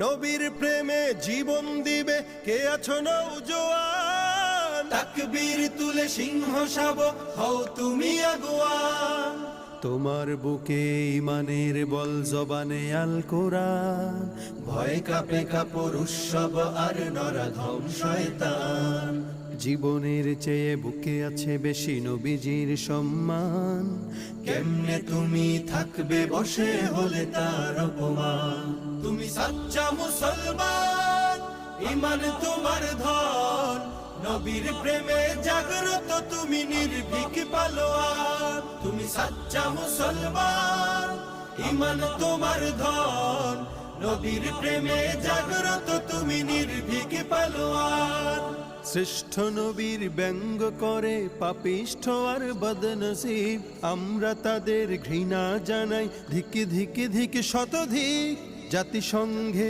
নবীর প্রেমে জীবন দিবে কে আছো নওজোয়ান, তাকবীর তুলে সিংহ শাবক হও তুমি আগুয়ান। তোমার বুকে ইমানের বল জবানে আল কোরআন, ভয় কাঁপে কাপড় উৎসব আর নরাধম শয়তান। জীবনের চেয়ে বুকে আছে বেশি নবীজির সম্মান, কেমনে তুমি থাকবে বসে হলে তার অপমান। তুমি সাচ্চা মুসলমান, ইমান তোমার ধন, নবীর প্রেমে জাগ্রত তুমি নির্ভীক পালোয়ান। তুমি সাচ্চা মুসলমান, ইমান তোমার ধন, নবীর প্রেমে জাগ্রত তুমি নির্ভীক পালোয়ান। শ্রেষ্ঠ নবীর ব্যঙ্গ করে পাপিষ্ঠ আর বদনসিব, আমরা তাদের ঘৃণা জানাই ধিক ধিক ধিক শতধিক। জাতিসংঘের